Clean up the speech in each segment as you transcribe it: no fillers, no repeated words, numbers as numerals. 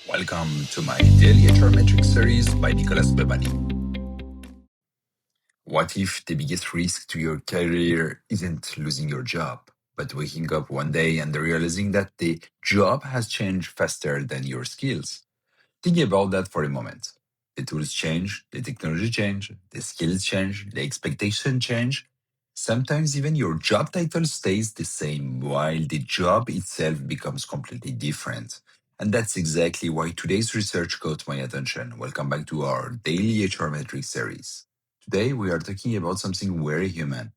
Welcome to my daily HR Metrics series by Nicolas Bebani. What if the biggest risk to your career isn't losing your job, but waking up one day and realizing that the job has changed faster than your skills? Think about that for a moment. The tools change, the technology change, the skills change, the expectation change. Sometimes even your job title stays the same while the job itself becomes completely different. And that's exactly why today's research caught my attention. Welcome back to our daily HR Metrics series. Today we are talking about something very human.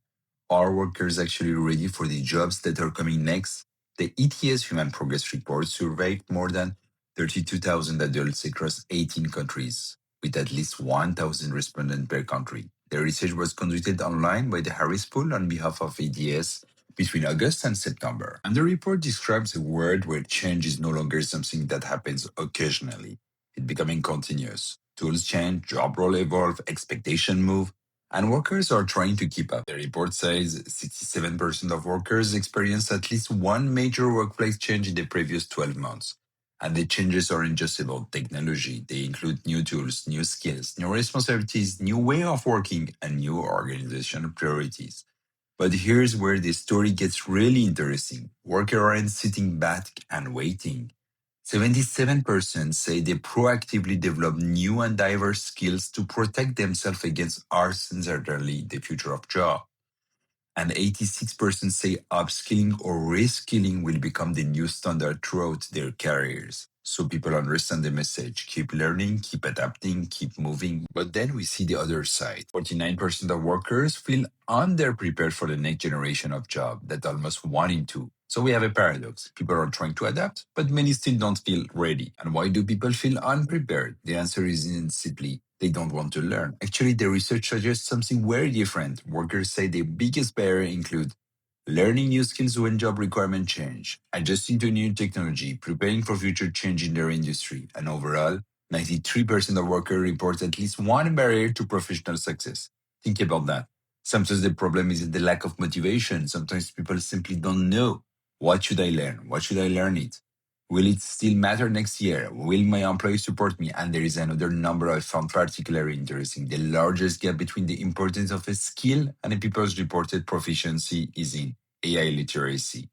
Are workers actually ready for the jobs that are coming next? The ETS Human Progress Report surveyed more than 32,000 adults across 18 countries, with at least 1,000 respondents per country. The research was conducted online by the Harris Pool on behalf of ETS between August and September. And the report describes a world where change is no longer something that happens occasionally. It's becoming continuous. Tools change, job role evolve, expectation move, and workers are trying to keep up. The report says 67% of workers experienced at least one major workplace change in the previous 12 months. And the changes aren't just about technology. They include new tools, new skills, new responsibilities, new way of working, and new organizational priorities. But here's where the story gets really interesting. Workers aren't sitting back and waiting. 77% say they proactively develop new and diverse skills to protect themselves against uncertainty, the future of job. And 86% say upskilling or reskilling will become the new standard throughout their careers. So people understand the message. Keep learning, keep adapting, keep moving. But then we see the other side. 49% of workers feel underprepared for the next generation of job. That's almost 1 in 2. So we have a paradox. People are trying to adapt, but many still don't feel ready. And why do people feel unprepared? The answer isn't simply they don't want to learn. Actually, the research suggests something very different. Workers say the biggest barrier include learning new skills when job requirements change, adjusting to new technology, preparing for future change in their industry, and overall, 93% of workers report at least one barrier to professional success. Think about that. Sometimes the problem isn't the lack of motivation. Sometimes people simply don't know. What should I learn? What should I learn it? Will it still matter next year? Will my employees support me? And there is another number I found particularly interesting. The largest gap between the importance of a skill and a people's reported proficiency is in AI literacy.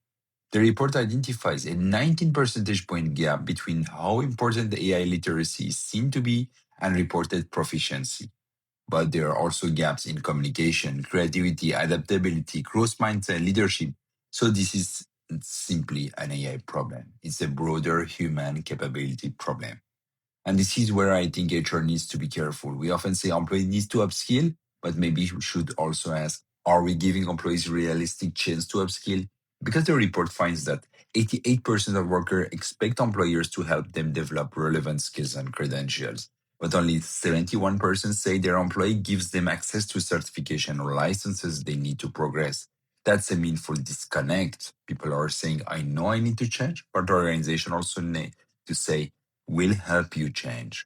The report identifies a 19 percentage point gap between how important the AI literacy is seen to be and reported proficiency. But there are also gaps in communication, creativity, adaptability, growth mindset, leadership. So this is simply an AI problem. It's a broader human capability problem. And this is where I think HR needs to be careful. We often say employee needs to upskill, but maybe we should also ask, are we giving employees realistic chance to upskill? Because the report finds that 88% of workers expect employers to help them develop relevant skills and credentials, but only 71% say their employee gives them access to certification or licenses they need to progress. That's a meaningful disconnect. People are saying, I know I need to change, but organization also need to say, will help you change.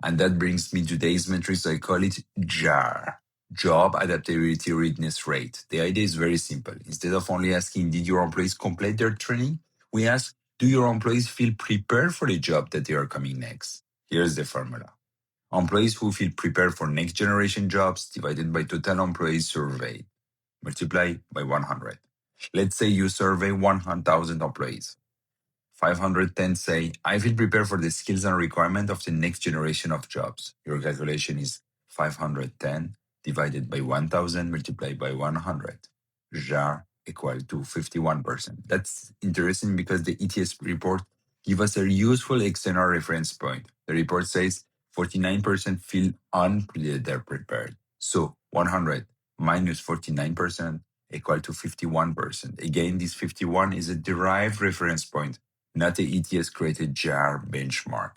And that brings me to today's metrics. I call it JAR, Job Adaptability Readiness Rate. The idea is very simple. Instead of only asking, did your employees complete their training? We ask, do your employees feel prepared for the job that they are coming next? Here's the formula. Employees who feel prepared for next generation jobs divided by total employees surveyed, multiply by 100. Let's say you survey 100,000 employees. 510 say, I feel prepared for the skills and requirement of the next generation of jobs. Your calculation is 510 divided by 1000 multiplied by 100. JAR equal to 51%. That's interesting because the ETS report gives us a useful external reference point. The report says 49% feel underprepared. So 100 minus 49% equal to 51%. Again, this 51 is a derived reference point, not a ETS created JAR benchmark.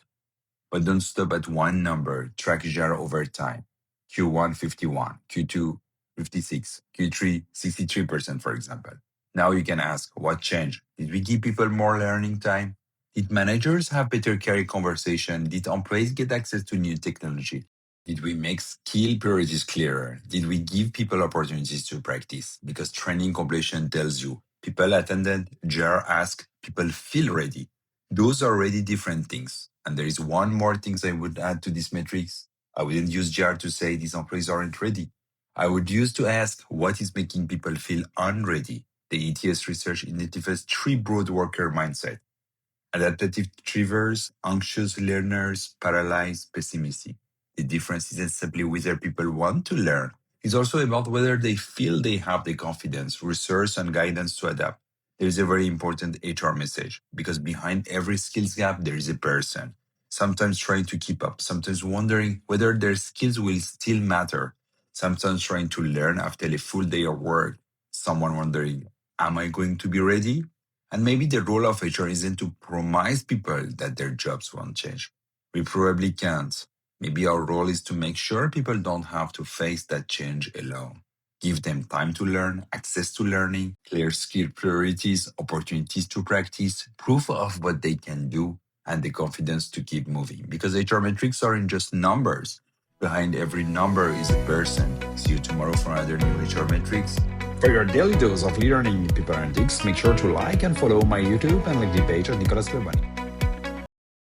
But don't stop at one number. Track JAR over time. Q1 51, Q2 56, Q3 63%, for example. Now you can ask, what changed? Did we give people more learning time? Did managers have better career conversation? Did employees get access to new technology? Did we make skill priorities clearer? Did we give people opportunities to practice? Because training completion tells you people attended, JAR asked, people feel ready. Those are already different things. And there is one more thing I would add to this matrix. I wouldn't use GR to say these employees aren't ready. I would use to ask what is making people feel unready. The ETS research identifies three broad worker mindsets: adaptive achievers, anxious learners, paralyzed, pessimistic. The difference isn't simply whether people want to learn. It's also about whether they feel they have the confidence, resource, and guidance to adapt. There is a very important HR message because behind every skills gap, there is a person, sometimes trying to keep up, sometimes wondering whether their skills will still matter, sometimes trying to learn after a full day of work, someone wondering, am I going to be ready? And maybe the role of HR isn't to promise people that their jobs won't change. We probably can't. Maybe our role is to make sure people don't have to face that change alone. Give them time to learn, access to learning, clear skill priorities, opportunities to practice, proof of what they can do, and the confidence to keep moving. Because HR metrics aren't just numbers. Behind every number is a person. See you tomorrow for another new HR metrics. For your daily dose of learning people analytics, make sure to like and follow my YouTube and LinkedIn page at Nicolas Clebani.